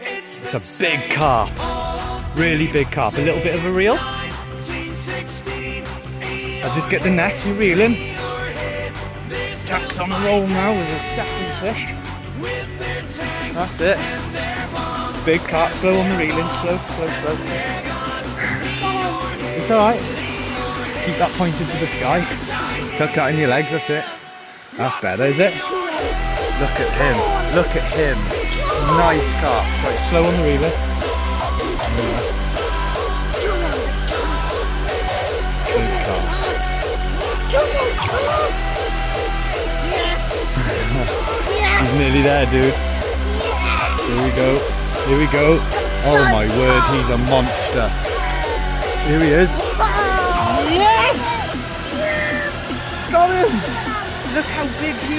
It's a big carp. Really big carp. A little bit of a reel. I'll just get the net, you reel him. Jack's on the roll now with his second fish. That's it. Big carp, slow on the reeling, slow. It's alright. Keep that pointed to the sky. Tuck that in your legs, that's it. That's better, is it? Look at him. Look at him. Nice carp. Right, slow on the reeler. Big carp. Yes. He's nearly there, dude. Here we go. Here we go. Oh my word, he's a monster. Here he is. Yes. Got him! Look how big he